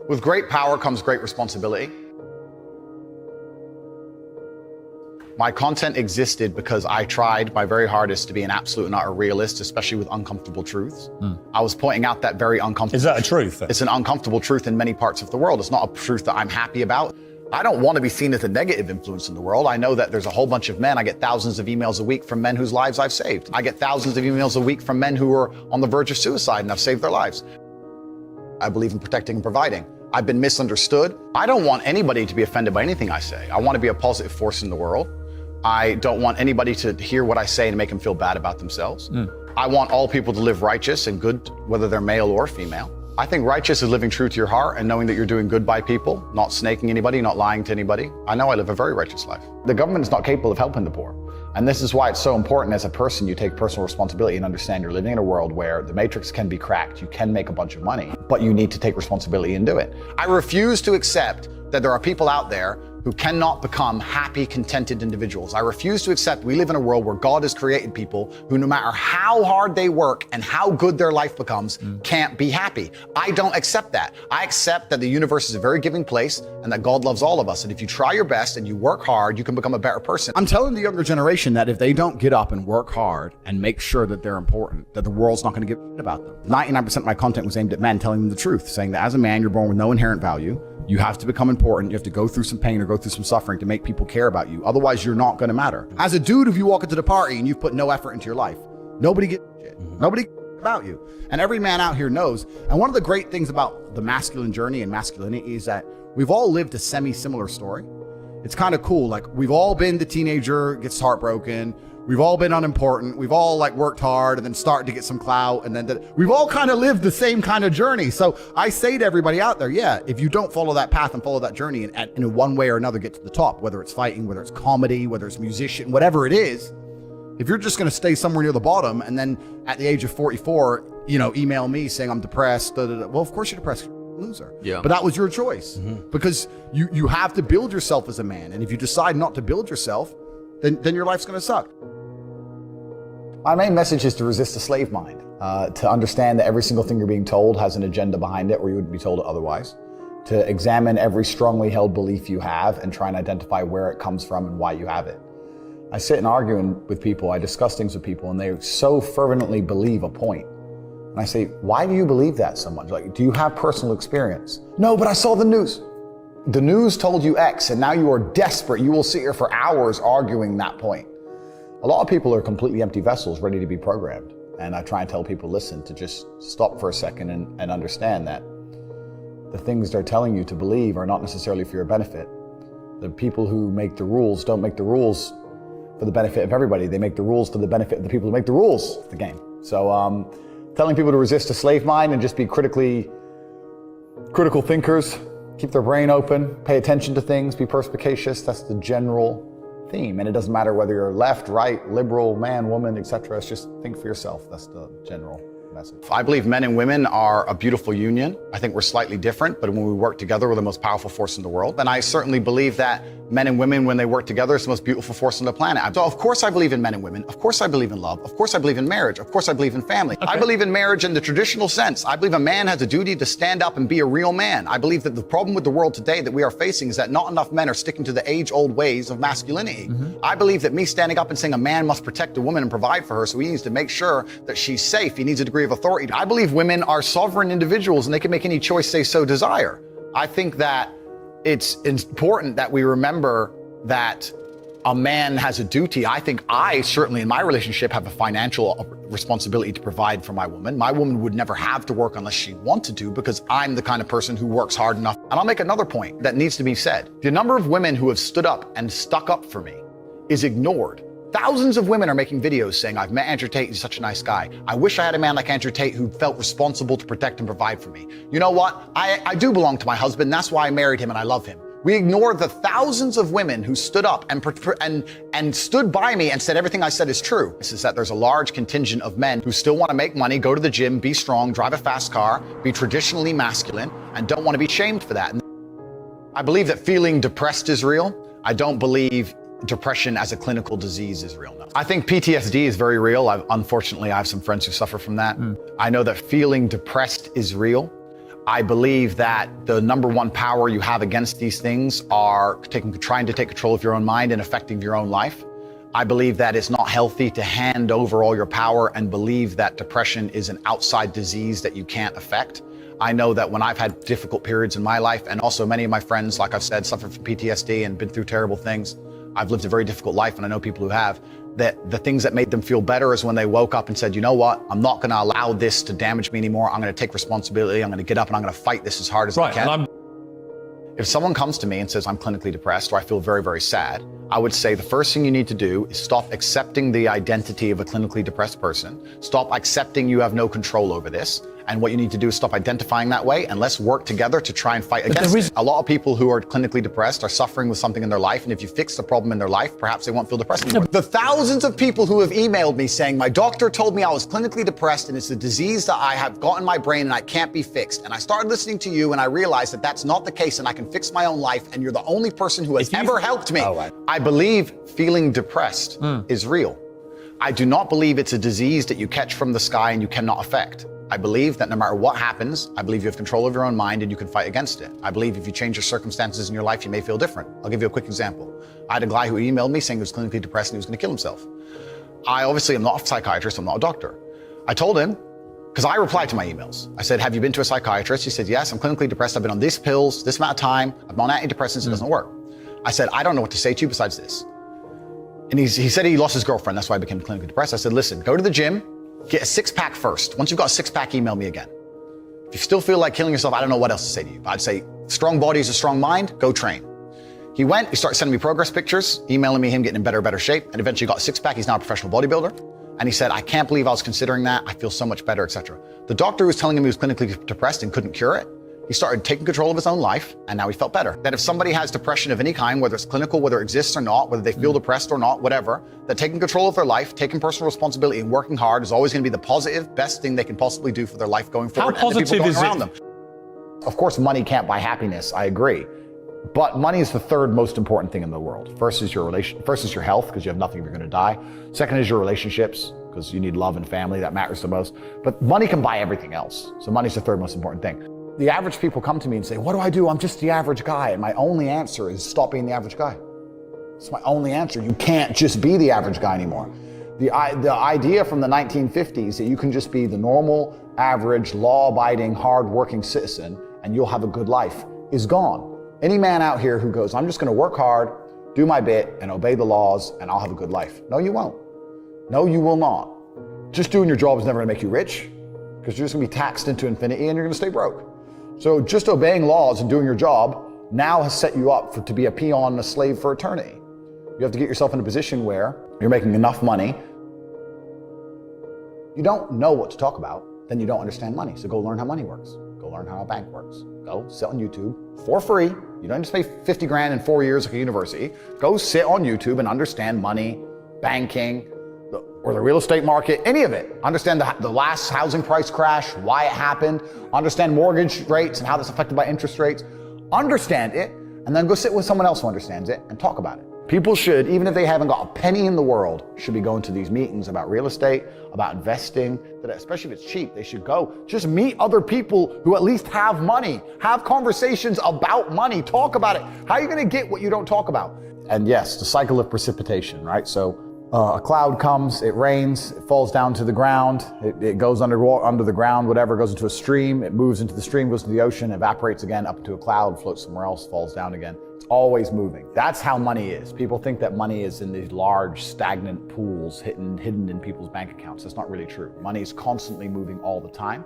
With great power comes great responsibility. My content existed because I tried my very hardest to be an absolute and utter realist, especially with uncomfortable truths. I was pointing out that very uncomfortable. Is that a truth? It's an uncomfortable truth in many parts of the world. It's not a truth that I'm happy about. I don't want to be seen as a negative influence in the world. I know that there's a whole bunch of men. I get thousands of emails a week from men whose lives I've saved. I get thousands of emails a week from men who are on the verge of suicide and I've saved their lives. I believe in protecting and providing. I've been misunderstood. I don't want anybody to be offended by anything I say. I want to be a positive force in the world. I don't want anybody to hear what I say and make them feel bad about themselves. I want all people to live righteous and good, whether they're male or female. I think righteous is living true to your heart and knowing that you're doing good by people, not snaking anybody, not lying to anybody. I know I live a very righteous life. The government is not capable of helping the poor. And this is why it's so important as a person, you take personal responsibility and understand you're living in a world where the matrix can be cracked. You can make a bunch of money, but you need to take responsibility and do it. I refuse to accept that there are people out there who cannot become happy, contented individuals. I refuse to accept we live in a world where God has created people who, no matter how hard they work and how good their life becomes, can't be happy. I don't accept that. I accept that the universe is a very giving place and that God loves all of us. And if you try your best and you work hard, you can become a better person. I'm telling the younger generation that if they don't get up and work hard and make sure that they're important, that the world's not going to give a shit about them. 99% of my content was aimed at men, telling them the truth, saying that as a man, you're born with no inherent value. You have to become important. You have to go through some pain or go through some suffering to make people care about you. Otherwise, you're not going to matter. As a dude, if you walk into the party and you've put no effort into your life, nobody gives a shit. Nobody cares about you. And every man out here knows. And one of the great things about the masculine journey and masculinity is that we've all lived a semi-similar story. It's kind of cool. Like, we've all been the teenager, gets heartbroken. We've all been unimportant. We've all worked hard and then started to get some clout. And then we've all kind of lived the same kind of journey. So I say to everybody out there, yeah, if you don't follow that path and follow that journey and in one way or another get to the top, whether it's fighting, whether it's comedy, whether it's musician, whatever it is, if you're just going to stay somewhere near the bottom and then at the age of 44, email me saying I'm depressed, well, of course you're depressed. Loser. Yeah. But that was your choice because you have to build yourself as a man. And if you decide not to build yourself, then your life's going to suck. My main message is to resist the slave mind, to understand that every single thing you're being told has an agenda behind it or you wouldn't be told it otherwise, to examine every strongly held belief you have and try and identify where it comes from and why you have it. I sit and argue with people, I discuss things with people, and they so fervently believe a point. And I say, why do you believe that so much? Like, do you have personal experience? No, but I saw the news. The news told you X, and now you are desperate. You will sit here for hours arguing that point. A lot of people are completely empty vessels ready to be programmed. And I try and tell people, listen, to just stop for a second and understand that the things they're telling you to believe are not necessarily for your benefit. The people who make the rules don't make the rules for the benefit of everybody. They make the rules for the benefit of the people who make the rules of the game. So telling people to resist a slave mind and just be critical thinkers, keep their brain open, pay attention to things, be perspicacious, that's the general theme. And it doesn't matter whether you're left, right, liberal, man, woman, etc. It's just think for yourself. That's the general message. I believe men and women are a beautiful union. I think we're slightly different, but when we work together, we're the most powerful force in the world. And I certainly believe that men and women, when they work together, it's the most beautiful force on the planet. So of course I believe in men and women. Of course I believe in love. Of course I believe in marriage. Of course I believe in family. Okay. I believe in marriage in the traditional sense. I believe a man has a duty to stand up and be a real man. I believe that the problem with the world today that we are facing is that not enough men are sticking to the age-old ways of masculinity. I believe that me standing up and saying a man must protect a woman and provide for her, so he needs to make sure that she's safe. He needs a degree of authority. I believe women are sovereign individuals and they can make any choice they so desire. I think that it's important that we remember that a man has a duty. I think I certainly in my relationship have a financial responsibility to provide for my woman. My woman would never have to work unless she wanted to because I'm the kind of person who works hard enough. And I'll make another point that needs to be said. The number of women who have stood up and stuck up for me is ignored. Thousands of women are making videos saying, I've met Andrew Tate, he's such a nice guy. I wish I had a man like Andrew Tate who felt responsible to protect and provide for me. You know what? I do belong to my husband. That's why I married him and I love him. We ignore the thousands of women who stood up and stood by me and said everything I said is true. This is that there's a large contingent of men who still want to make money, go to the gym, be strong, drive a fast car, be traditionally masculine, and don't want to be shamed for that. And I believe that feeling depressed is real. I don't believe depression as a clinical disease is real. No. I think PTSD is very real. Unfortunately, I have some friends who suffer from that. I know that feeling depressed is real. I believe that the number one power you have against these things are trying to take control of your own mind and affecting your own life. I believe that it's not healthy to hand over all your power and believe that depression is an outside disease that you can't affect. I know that when I've had difficult periods in my life, and also many of my friends, like I've said, suffer from PTSD and been through terrible things. I've lived a very difficult life, and I know people who have, that the things that made them feel better is when they woke up and said, you know what, I'm not gonna allow this to damage me anymore. I'm gonna take responsibility. I'm gonna get up and I'm gonna fight this as hard as I can. If someone comes to me and says I'm clinically depressed or I feel very, very sad, I would say the first thing you need to do is stop accepting the identity of a clinically depressed person. Stop accepting you have no control over this. And what you need to do is stop identifying that way, and let's work together to try and fight against it. A lot of people who are clinically depressed are suffering with something in their life, and if you fix the problem in their life, perhaps they won't feel depressed anymore. The thousands of people who have emailed me saying, my doctor told me I was clinically depressed and it's a disease that I have got in my brain and I can't be fixed. And I started listening to you and I realized that that's not the case and I can fix my own life, and you're the only person who has ever helped me. I believe feeling depressed is real. I do not believe it's a disease that you catch from the sky and you cannot affect. I believe that no matter what happens, I believe you have control of your own mind and you can fight against it. I believe if you change your circumstances in your life, you may feel different. I'll give you a quick example. I had a guy who emailed me saying he was clinically depressed and he was going to kill himself. I obviously am not a psychiatrist, I'm not a doctor. I told him, because I replied to my emails. I said, have you been to a psychiatrist? He said, yes, I'm clinically depressed. I've been on these pills, this amount of time. I'm on antidepressants, it doesn't work. I said, I don't know what to say to you besides this. And he said he lost his girlfriend, that's why I became clinically depressed. I said, listen, go to the gym, get a six-pack first. Once you've got a six-pack, email me again. If you still feel like killing yourself, I don't know what else to say to you. But I'd say, strong body is a strong mind, go train. He went, he started sending me progress pictures, emailing me him getting in better shape, and eventually got a six-pack. He's now a professional bodybuilder. And he said, I can't believe I was considering that. I feel so much better, etc. The doctor was telling him he was clinically depressed and couldn't cure it. He started taking control of his own life, and now he felt better. That if somebody has depression of any kind, whether it's clinical, whether it exists or not, whether they feel depressed or not, whatever, that taking control of their life, taking personal responsibility and working hard is always going to be the positive, best thing they can possibly do for their life going forward. How positive is it? Them. Of course, money can't buy happiness, I agree. But money is the third most important thing in the world. First is your health, because you have nothing if you're going to die. Second is your relationships, because you need love and family, that matters the most. But money can buy everything else. So money's the third most important thing. The average people come to me and say, what do I do? I'm just the average guy. And my only answer is stop being the average guy. It's my only answer. You can't just be the average guy anymore. The idea from the 1950s that you can just be the normal, average, law-abiding, hard-working citizen and you'll have a good life is gone. Any man out here who goes, I'm just going to work hard, do my bit, and obey the laws, and I'll have a good life. No, you won't. No, you will not. Just doing your job is never going to make you rich, because you're just going to be taxed into infinity and you're going to stay broke. So just obeying laws and doing your job now has set you up to be a peon and a slave for eternity. You have to get yourself in a position where you're making enough money. You don't know what to talk about, then you don't understand money. So go learn how money works. Go learn how a bank works. Go sit on YouTube for free. You don't just pay 50 grand in 4 years like a university. Go sit on YouTube and understand money, banking, or the real estate market, any of it. Understand the last housing price crash, why it happened, understand mortgage rates and how that's affected by interest rates. Understand it, and then go sit with someone else who understands it and talk about it. People should, even if they haven't got a penny in the world, should be going to these meetings about real estate, about investing, that especially if it's cheap, they should go. Just meet other people who at least have money. Have conversations about money, talk about it. How are you gonna get what you don't talk about? And yes, the cycle of precipitation, right? So a cloud comes, it rains, it falls down to the ground, it goes under the ground, whatever, goes into a stream, it moves into the stream, goes to the ocean, evaporates again up into a cloud, floats somewhere else, falls down again. It's always moving. That's how money is. People think that money is in these large, stagnant pools hidden in people's bank accounts. That's not really true. Money is constantly moving all the time.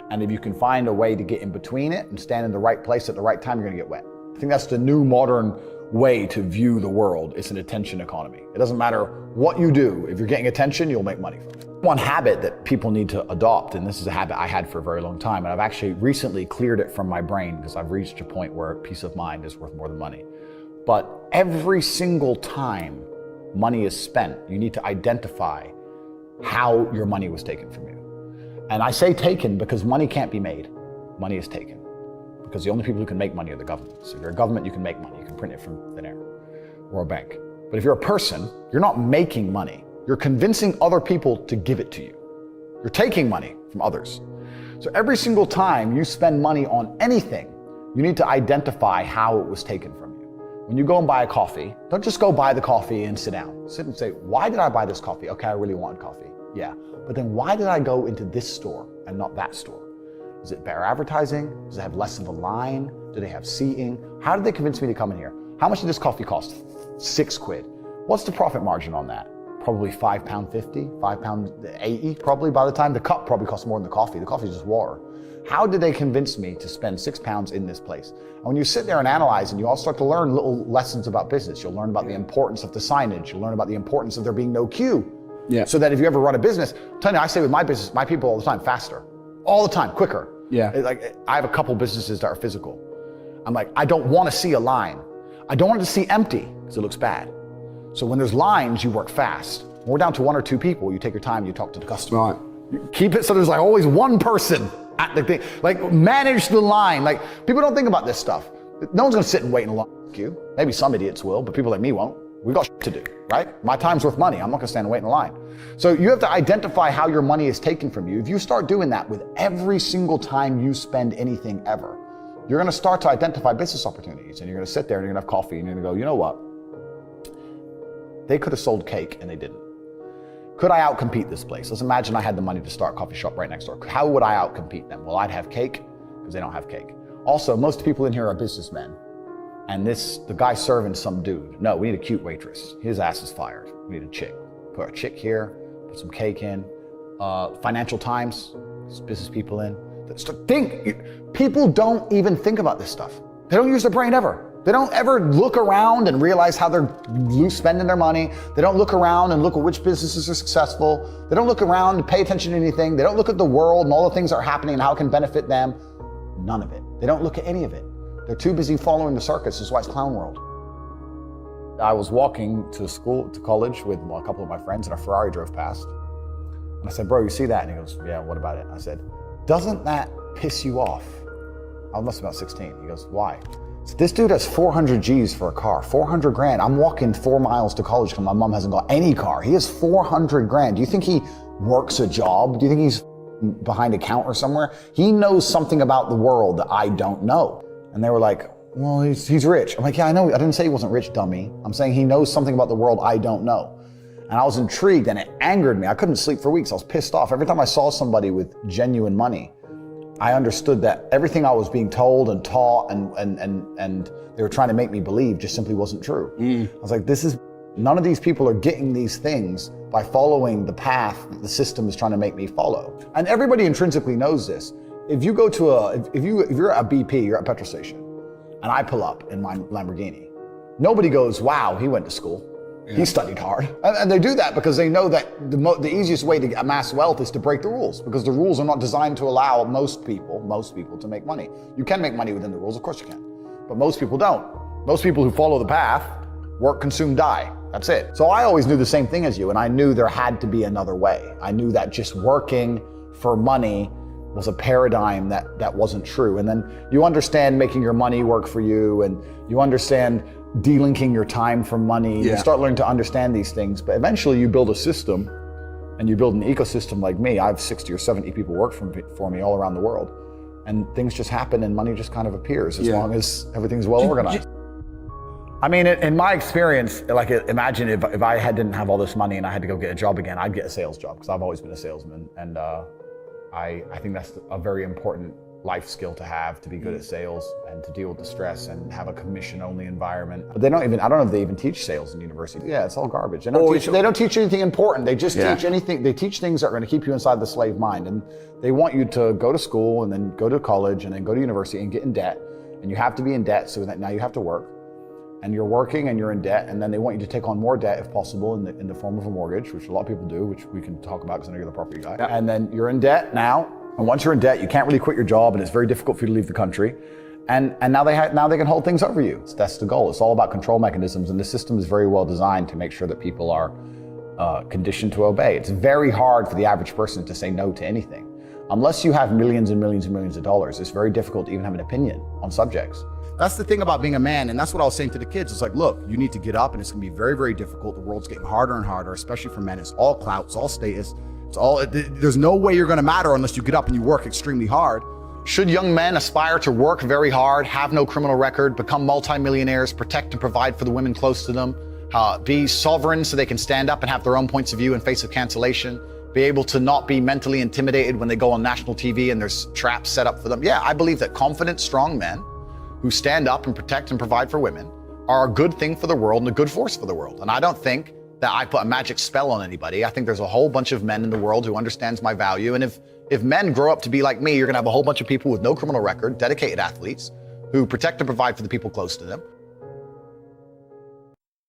And if you can find a way to get in between it and stand in the right place at the right time, you're gonna get wet. I think that's the new modern way to view the world. It's an attention economy. It doesn't matter what you do. If you're getting attention, you'll make money from it. One habit that people need to adopt, and this is a habit I had for a very long time, and I've actually recently cleared it from my brain because I've reached a point where peace of mind is worth more than money. But every single time money is spent, you need to identify how your money was taken from you. And I say taken because money can't be made. Money is taken. Because the only people who can make money are the government. So if you're a government, you can make money. You can print it from thin air or a bank. But if you're a person, you're not making money. You're convincing other people to give it to you. You're taking money from others. So every single time you spend money on anything, you need to identify how it was taken from you. When you go and buy a coffee, don't just go buy the coffee and sit down. Sit and say, why did I buy this coffee? Okay, I really wanted coffee. Yeah. But then why did I go into this store and not that store? Is it better advertising? Does it have less of a line? Do they have seating? How did they convince me to come in here? How much did this coffee cost? £6. What's the profit margin on that? Probably £5.50, £5.80 probably by the time. The cup probably costs more than the coffee. The coffee is just water. How did they convince me to spend £6 in this place? And when you sit there and analyze, and you all start to learn little lessons about business, you'll learn about the importance of the signage. You'll learn about the importance of there being no queue. Yeah. So that if you ever run a business, I'm telling you, I say with my business, my people all the time, faster. All the time, quicker. Yeah. Like I have a couple businesses that are physical. I'm like, I don't want to see a line. I don't want it to see empty because it looks bad. So when there's lines, you work fast. When we're down to 1 or 2 people, you take your time, you talk to the customer. Right. You keep it so there's like always one person at the thing. Like manage the line. Like people don't think about this stuff. No one's gonna sit and wait in a long queue. Maybe some idiots will, but people like me won't. We got shit to do, right? My time's worth money. I'm not gonna stand and wait in a line. So you have to identify how your money is taken from you. If you start doing that with every single time you spend anything ever, you're gonna start to identify business opportunities, and you're gonna sit there and you're gonna have coffee and you're gonna go, you know what? They could have sold cake and they didn't. Could I outcompete this place? Let's imagine I had the money to start a coffee shop right next door. How would I outcompete them? Well, I'd have cake because they don't have cake. Also, most people in here are businessmen. And the guy serving some dude. No, we need a cute waitress. His ass is fired. We need a chick. Put a chick here, put some cake in. Financial Times, business people in. People don't even think about this stuff. They don't use their brain ever. They don't ever look around and realize how they're spending their money. They don't look around and look at which businesses are successful. They don't look around and pay attention to anything. They don't look at the world and all the things that are happening and how it can benefit them. None of it. They don't look at any of it. They're too busy following the circus. That's why it's clown world. I was walking to college with a couple of my friends, and a Ferrari drove past. And I said, bro, you see that? And he goes, yeah, what about it? I said, doesn't that piss you off? I must have been about 16. He goes, why? So this dude has 400 G's for a car, 400 grand. I'm walking 4 miles to college because my mom hasn't got any car. He has 400 grand. Do you think he works a job? Do you think he's behind a counter somewhere? He knows something about the world that I don't know. And they were like, well, he's rich. I'm like, yeah, I know. I didn't say he wasn't rich, dummy. I'm saying he knows something about the world I don't know. And I was intrigued, and it angered me. I couldn't sleep for weeks. I was pissed off. Every time I saw somebody with genuine money, I understood that everything I was being told and taught and they were trying to make me believe just simply wasn't true. I was like, none of these people are getting these things by following the path that the system is trying to make me follow. And everybody intrinsically knows this. If you go to if you're at a BP, you're at a petrol station, and I pull up in my Lamborghini, nobody goes, wow, he went to school. Yeah. He studied hard. And they do that because they know that the easiest way to amass wealth is to break the rules, because the rules are not designed to allow most people to make money. You can make money within the rules, of course you can, but most people don't. Most people who follow the path work, consume, die. That's it. So I always knew the same thing as you, and I knew there had to be another way. I knew that just working for money was a paradigm that wasn't true. And then you understand making your money work for you, and you understand delinking your time from money. Yeah. You start learning to understand these things, but eventually you build a system, and you build an ecosystem like me. I have 60 or 70 people work for me all around the world, and things just happen and money just kind of appears as long as everything's well organized. I mean, in my experience, like imagine if I didn't have all this money and I had to go get a job again, I'd get a sales job, because I've always been a salesman. And I think that's a very important life skill to have, to be good at sales and to deal with the stress and have a commission-only environment. But I don't know if they even teach sales in university. Yeah, it's all garbage. They don't teach anything important. They just teach anything. They teach things that are going to keep you inside the slave mind. And they want you to go to school and then go to college and then go to university and get in debt. And you have to be in debt, so that now you have to work. And you're working and you're in debt, and then they want you to take on more debt if possible in the form of a mortgage, which a lot of people do, which we can talk about because I know you're the property guy. Yeah. And then you're in debt now, and once you're in debt, you can't really quit your job, and it's very difficult for you to leave the country. And now they can hold things over you. That's the goal. It's all about control mechanisms, and the system is very well designed to make sure that people are conditioned to obey. It's very hard for the average person to say no to anything. Unless you have millions and millions and millions of dollars, it's very difficult to even have an opinion on subjects. That's the thing about being a man, and that's what I was saying to the kids. It's like, look, you need to get up, and it's gonna be very, very difficult. The world's getting harder and harder, especially for men. It's all clout, it's all status. There's no way you're going to matter unless you get up and you work extremely hard. Should young men aspire to work very hard, have no criminal record, become multimillionaires, protect and provide for the women close to them, be sovereign so they can stand up and have their own points of view in face of cancellation, be able to not be mentally intimidated when they go on national TV and there's traps set up for them? Yeah, I believe that confident, strong men who stand up and protect and provide for women are a good thing for the world and a good force for the world. And I don't think that I put a magic spell on anybody. I think there's a whole bunch of men in the world who understands my value. And if men grow up to be like me, you're gonna have a whole bunch of people with no criminal record, dedicated athletes, who protect and provide for the people close to them,